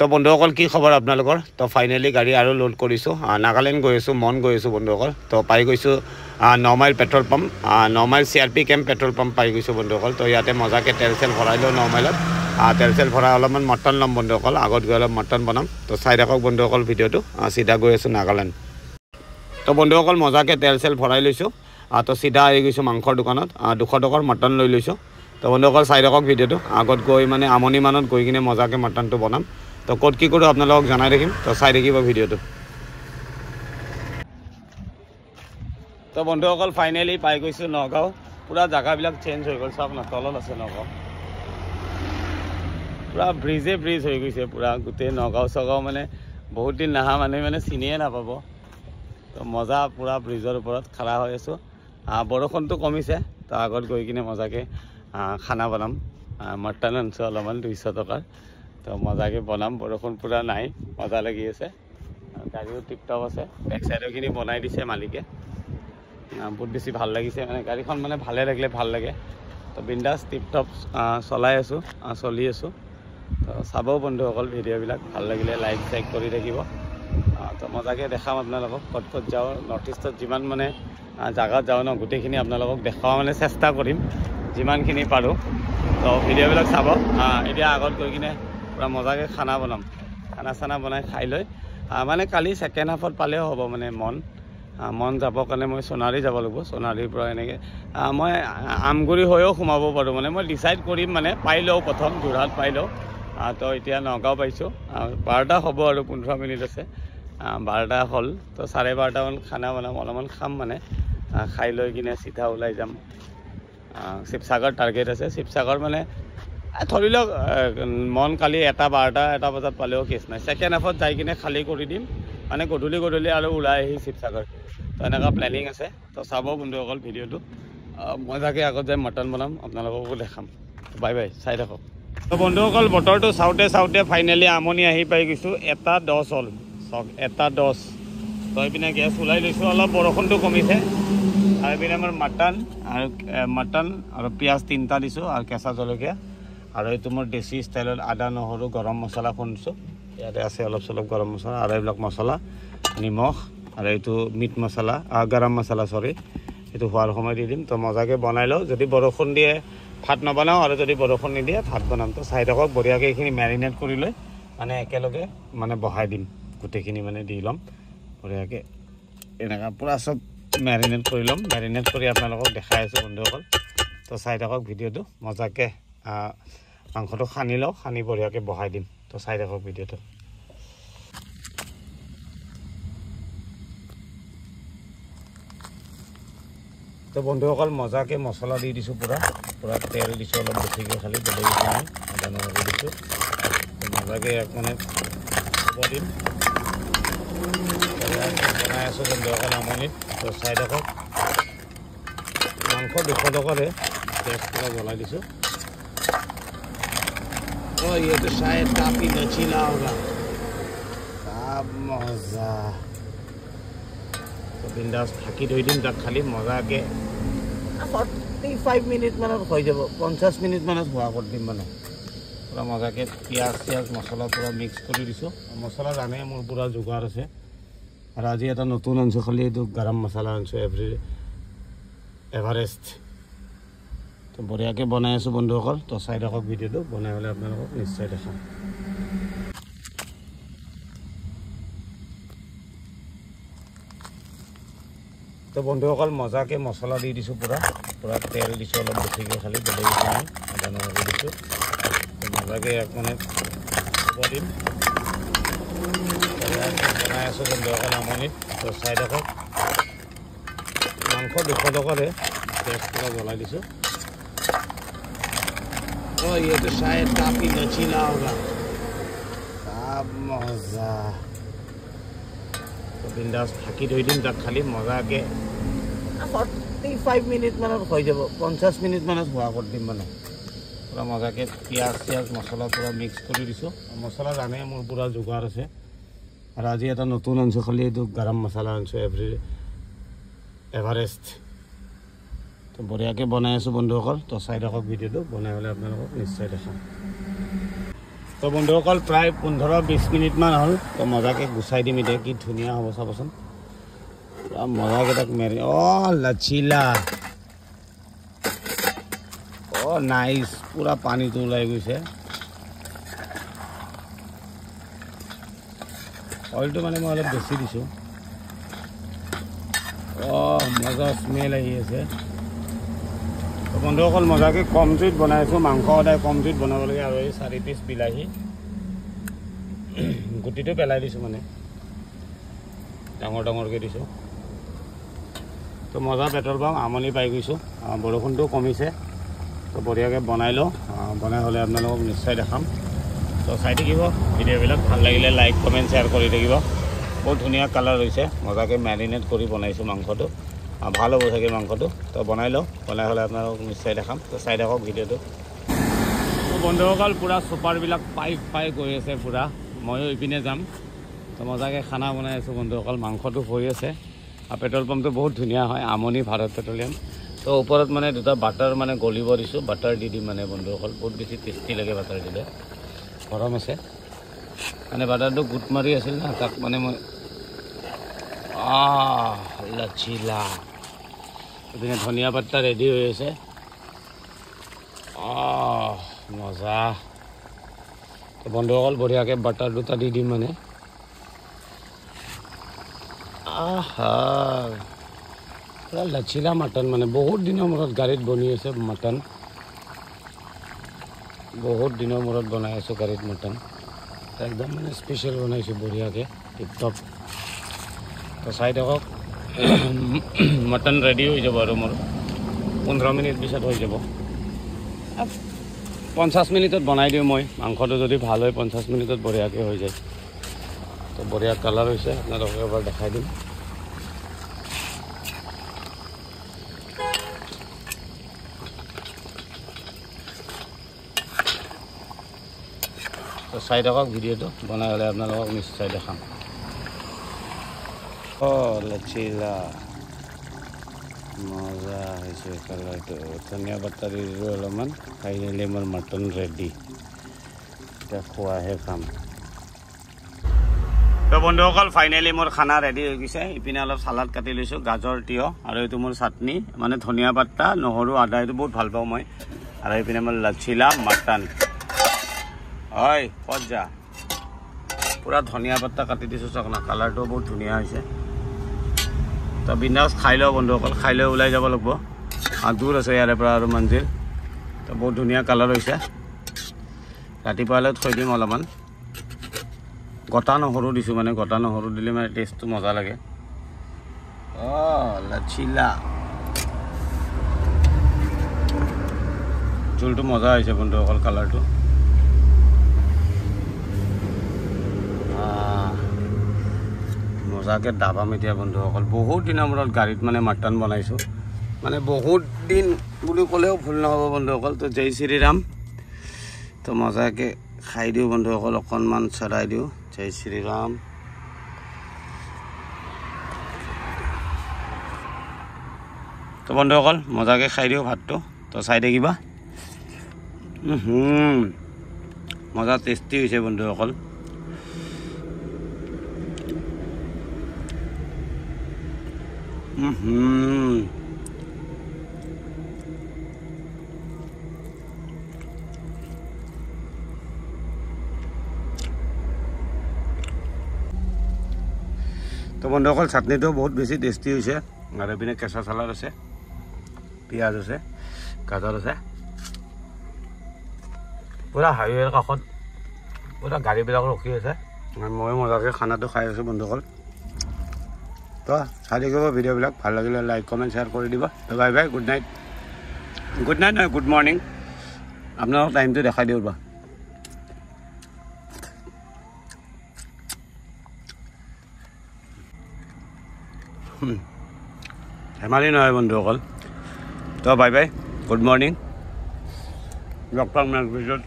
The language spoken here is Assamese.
তো বন্ধুসকল কি খবৰ আপোনালোকৰ তো ফাইনালি গাড়ী আৰু লোড কৰিছোঁ নাগালেণ্ড গৈ আছোঁ মন গৈ আছোঁ বন্ধুসকল তো পাই গৈছোঁ 9 mile petrol pump 9 mile CRP camp petrol pump পাই গৈছোঁ বন্ধুসকল তো ইয়াতে মজাকৈ তেল চেল ভৰাই লওঁ 9 মাইলত তেল চেল ভৰাই অলপমান মটন ল'ম বন্ধুসকল আগত গৈ অলপ মটন বনাম তো চাই থাকক বন্ধুসকল ভিডিঅ'টো চিধা গৈ আছোঁ নাগালেণ্ড তো বন্ধুসকল মজাকৈ তেল চেল ভৰাই লৈছোঁ তো চিধা আহি গৈছোঁ মাংসৰ দোকানত 200 টকাৰ মটন লৈ লৈছোঁ তো বন্ধুসকল চাই থাকক ভিডিঅ'টো আগত গৈ মানে আমনি মানত গৈ কিনে মজাকৈ মটনটো বনাম তো ক'ত কি কৰোঁ আপোনালোকক জনাই থাকিম তো চাই থাকিব ভিডিঅ'টো তো বন্ধুসকল ফাইনেলি পাই গৈছোঁ নগাঁও পুৰা জাগাবিলাক চেঞ্জ হৈ গ'ল চাওক না তলত আছে নগাঁও পুৰা ব্ৰিজ হৈ গৈছে পুৰা গোটেই নগাঁও চগাঁও মানে বহুত দিন নাহা মানুহে মানে চিনিয়ে নাপাব তো মজা পুৰা ব্ৰিজৰ ওপৰত খাৰা হৈ আছোঁ বৰষুণটো কমিছে তো আগত গৈ কিনে মজাকৈ খানা বনাম মটন আনিছোঁ অলপমান 200 টকাৰ তো মজাকৈ বনাম বৰষুণ পুৰা নাই মজা লাগি আছে গাড়ীও টিপটপ আছে বেক চাইডৰখিনি বনাই দিছে মালিকে বহুত বেছি ভাল লাগিছে মানে গাড়ীখন মানে ভালে লাগিলে ভাল লাগে তো বিন্দাছ টিপটপ চলাই আছোঁ চলি আছোঁ তো চাব বন্ধুসকল ভিডিঅ'বিলাক ভাল লাগিলে লাইক চাইক কৰি থাকিব তো মজাকৈ দেখাম আপোনালোকক ক'ত ক'ত যাওঁ নৰ্থ ইষ্টত যিমান মানে জাগাত যাওঁ ন গোটেইখিনি আপোনালোকক দেখাওঁ মানে চেষ্টা কৰিম যিমানখিনি পাৰোঁ তো ভিডিঅ'বিলাক চাব এতিয়া আগত গৈ কিনে পুৰা মজাকৈ খানা বনাম খানা চানা বনাই খাই লৈ মানে কালি ছেকেণ্ড হাফত পালেও হ'ব মানে মন যাবৰ কাৰণে মই সোণাৰী যাব লাগিব সোণাৰীৰ পৰা এনেকৈ মই আমগুৰি হৈও সোমাব পাৰোঁ মানে মই ডিচাইড কৰিম মানে পাই লওঁ প্ৰথম যোৰহাট পাই লওঁ তো এতিয়া নগাঁও পাইছোঁ 12টা হ'ব আৰু 15 মিনিট আছে 12টা হ'ল তো 12:30মান খানা বনাম অলপমান খাম মানে খাই লৈ কিনে চিধা ওলাই যাম শিৱসাগৰ টাৰ্গেট আছে শিৱসাগৰ মানে ধৰি লওক মন কালি 1 বজাত পালেও কেছ নাই ছেকেণ্ড হাফত যাই কিনে খালী কৰি দিম মানে গধূলি আৰু ওলাই আহি শিৱসাগৰ তো এনেকুৱা প্লেনিং আছে তো চাব বন্ধুসকল ভিডিঅ'টো মজাকৈ আগত যাই মটন বনাম আপোনালোককো দেখাম বাই বাই চাই থাকক তো বন্ধুসকল বতৰটো চাওঁতে ফাইনেলি আমনি আহি পাই গৈছোঁ 1:10 হ'ল চাওক 1:10 তো এইপিনে গেছ ওলাই লৈছোঁ অলপ বৰষুণটো কমিছে আৰু এইপিনে আমাৰ মটন আৰু পিঁয়াজ 3টা দিছোঁ আৰু কেঁচা জলকীয়া আৰু এইটো মোৰ দেশী ষ্টাইলত আদা নহৰু গৰম মছলা খুন্দিছোঁ ইয়াতে আছে অলপ চলপ গৰম মছলা আৰু এইবিলাক মছলা নিমখ আৰু এইটো মিট মছলা গৰম মছলা চৰি এইটো হোৱাৰ সময় দি দিম তো মজাকৈ বনাই লওঁ যদি বৰষুণ দিয়ে ভাত নবনাওঁ আৰু যদি বৰষুণ নিদিয়ে ভাত বনাম তো চাই থাকক বঢ়িয়াকৈ এইখিনি মেৰিনেট কৰি লৈ মানে একেলগে মানে বহাই দিম গোটেইখিনি মানে দি ল'ম বঢ়িয়াকৈ এনেকুৱা পূৰা চব মেৰিনেট কৰি ল'ম মেৰিনেট কৰি আপোনালোকক দেখাই আছোঁ বন্ধুসকল তো চাই থাকক ভিডিঅ'টো মজাকৈ মাংসটো সানি লওঁ সানি বঢ়িয়াকৈ বহাই দিম তো চাই থাকক ভিডিঅ'টো তো বন্ধুসকল মজাকৈ মছলা দি দিছোঁ পুৰা তেল দিছোঁ অলপ বেছিকৈ খালি বেলেগ নাই আদা নহৰু দিছোঁ মজাকৈ মানে হ'ব দিম বনাই আছোঁ বন্ধুসকল আমনিত তো চাই থাকক মাংস 200 টকাৰে গেছ পুৰা জ্বলাই দিছোঁ Oh, ये तो शायद काफी लचीला होगा मजा तो बिंदास ढाकी थৈ দিম তাক খালি মজাকে 45 মিনিট মানত হৈ যাব 50 মিনিট মানত হোৱা কৰি দিম মানে পুৰা মজাকে পিঁয়াজ মছলা পুৰা মিক্স কৰি দিছোঁ মছলা জানে মোৰ পুৰা যোগাৰ আছে আৰু আজি এটা নতুন আনিছোঁ খালি এইটো গৰম মছলা আনিছোঁ এভাৰেষ্ট তো বঢ়িয়াকৈ বনাই আছোঁ বন্ধুসকল তো চাই থাকক ভিডিঅ'টো বনাই হ'লে আপোনালোকক নিশ্চয় দেখাম তো বন্ধুসকল মজাকৈ মছলা দি দিছোঁ পুৰা তেল দিছোঁ অলপ বেছিকৈ খালি বেলেগ নাই আদা নহৰু দিছোঁ তো মজাকৈ মানে হ'ব দিম বনাই আছোঁ বন্ধুসকল আমনিত তো চাই থাকক মাংস 200 টকাৰে গেছ পুৰা জ্বলাই দিছোঁ Oh, ये तो शायद काफी लचीला होगा मजा तो बिंदास ढाकी थৈ দিম তাক খালি মজাকে 45 মিনিট মানত হৈ যাব 50 মিনিট মানত হোৱা কৰি দিম মানে পুৰা মজাকে পিঁয়াজ মছলা পুৰা মিক্স কৰি দিছোঁ মছলা জানে মোৰ পুৰা যোগাৰ আছে আৰু আজি এটা নতুন আনিছোঁ খালি এইটো গৰম মছলা আনিছোঁ এভাৰেষ্ট তো বঢ়িয়াকৈ বনাই আছোঁ বন্ধুসকল তো চাই থাকক ভিডিঅ'টো বনাই হ'লে আপোনালোকক নিশ্চয় দেখাম তো বন্ধুসকল প্ৰায় 15-20 মিনিটমান হ'ল। তো মজাকৈ গুচাই দিম এতিয়া, কি ধুনীয়া হ'ব চাবচোন। পুৰা মজাকৈ তাক মেৰি লচিলা নাইচ, পুৰা পানীটো ওলাই গৈছে। অইলটো মানে মই অলপ বেছি দিছোঁ। মজা স্মেল আহি আছে। তো বন্ধুসকল মজাকৈ কম জুইত বনাইছোঁ। মাংস সদায় কম জুইত বনাব লাগে। আৰু এই 4 পিচ বিলাহী গুটিটো পেলাই দিছোঁ, মানে ডাঙৰকৈ দিছোঁ। তো মজা পেট্ৰল পাম্প, আমনি পাই গৈছোঁ। বৰষুণটো কমিছে। তো বঢ়িয়াকৈ বনাই লওঁ। বনাই হ'লে আপোনালোকক নিশ্চয় দেখাম। তো চাই থাকিব ভিডিঅ'বিলাক। ভাল লাগিলে লাইক কমেণ্ট শ্বেয়াৰ কৰি থাকিব। বহুত ধুনীয়া কালাৰ হৈছে। মজাকৈ মেৰিনেট কৰি বনাইছোঁ মাংসটো। ভাল হ'ব চাগে মাংসটো। তো বনাই লওঁ। বনাই হ'লে আপোনালোকক নিশ্চয় দেখাম। তো চাই থাকক ভিডিঅ'টো। তো বন্ধুসকল পূৰা চুপাৰবিলাক পাই গৈ আছে পূৰা। ময়ো ইপিনে যাম। তো মজাকৈ খানা বনাই আছোঁ বন্ধুসকল। মাংসটো হৈ আছে। আৰু পেট্ৰল পাম্পটো বহুত ধুনীয়া হয়, আমনি ভাৰত পেট্ৰলিয়াম। তো ওপৰত মানে দুটা বাটাৰ মানে গলিব দিছোঁ। বাটাৰ দি দিম মানে বন্ধুসকল। বহুত বেছি টেষ্টি লাগে বাটাৰ দিলে। গৰম আছে মানে বাটাৰটো গোট মাৰি আছিল না, তাক মানে মই লচিলা। এইপিনে ধনিয়া পাত্তা ৰেডি হৈ আছে। মজা। তো বন্ধুসকল বঢ়িয়াকৈ বাটাৰ দুটা দি দিম মানে। পুৰা লচিলা মাটন, মানে বহুত দিনৰ মূৰত গাড়ীত বনি আছে মাটন। বহুত দিনৰ মূৰত বনাই আছোঁ গাড়ীত মটন। একদম মানে স্পেচিয়েল বনাইছোঁ বঢ়িয়াকৈ, টিপটপ। তো চাই থাকক। মটন ৰেডি হৈ যাব আৰু মোৰ 15 মিনিট পিছত হৈ যাব। 50 মিনিটত বনাই দিওঁ মই। মাংসটো যদি ভাল হয় 50 মিনিটত বঢ়িয়াকৈ হৈ যায়। তো বঢ়িয়া কালাৰ হৈছে, আপোনালোকক এবাৰ দেখাই দিম। তো চাই থাকক ভিডিঅ'টো। বনাই হ'লে আপোনালোকক নিশ্চয় দেখাম। লচিলা মজা হৈছে কালাৰটো। ধনিয়া পাত্তা দি দিলোঁ অলপমান। ফাইনেলি মোৰ মটন ৰেডি। এতিয়া খোৱাহে খাম। তো বন্ধুসকল ফাইনেলি মোৰ খানা ৰেডি হৈ গৈছে। ইপিনে অলপ চালাড কাটি লৈছোঁ, গাজৰ, তিয়ঁহ, আৰু এইটো মোৰ চাটনি, মানে ধনিয়া পাত্তা, নহৰু, আদা। এইটো বহুত ভাল পাওঁ মই। আৰু এইপিনে মোৰ লচিলা মাটন। হয় ক'ত যা। পূৰা ধনিয়া পাত্তা কাটি দিছোঁ চাওক না, কালাৰটো বহুত ধুনীয়া হৈছে। তো বিন্দাছ খাই লওঁ বন্ধুসকল। খাই লৈ ওলাই যাব লাগিব। দূৰ আছে ইয়াৰে পৰা আৰু মন্দিৰ। তো বহুত ধুনীয়া কালাৰ হৈছে। ৰাতিপুৱালৈ থৈ দিম অলপমান। গোটা নহৰু দিছোঁ, মানে গোটা নহৰু দিলে মানে টেষ্টটো মজা লাগে। লচিলা জোলটো মজা হৈছে বন্ধুসকল, কালাৰটো। মজাকৈ দাবাম এতিয়া বন্ধুসকল। বহুত দিনৰ মূৰত গাড়ীত মানে মাটন বনাইছোঁ। মানে বহুত দিন বুলি ক'লেও ভুল নহ'ব বন্ধুসকল। তো জয় শ্ৰীৰাম। তো মজাকৈ খাই দিওঁ বন্ধুসকল। অকণমান চৰাই দিওঁ। জয় শ্ৰীৰাম। তো বন্ধুসকল মজাকৈ খাই দিওঁ ভাতটো। তো চাই থাকিবা। মজা টেষ্টি হৈছে বন্ধুসকল। তো বন্ধুসকল চাটনিটো বহুত বেছি টেষ্টি হৈছে। আৰু এইপিনে কেঁচা চালাড আছে, পিঁয়াজ আছে, গাজৰ আছে। পূৰা হাইৱেৰ কাষত পূৰা গাড়ীবিলাক ৰখি আছে। মই মজাকৈ খানাটো খাই আছোঁ বন্ধুসকল। তো চাই থাকিব ভিডিঅ'বিলাক। ভাল লাগিলে লাইক কমেণ্ট শ্বেয়াৰ কৰি দিব। তো bye bye, good night. Good night নহয়, গুড মৰ্ণিং। আপোনালোকক টাইমটো দেখাই দিওঁ বা। ধেমালি নহয় বন্ধুসকল। তো বাই বাই, গুড মৰ্ণিং। লগ পাম নেক্সট ভিডিঅ'ত।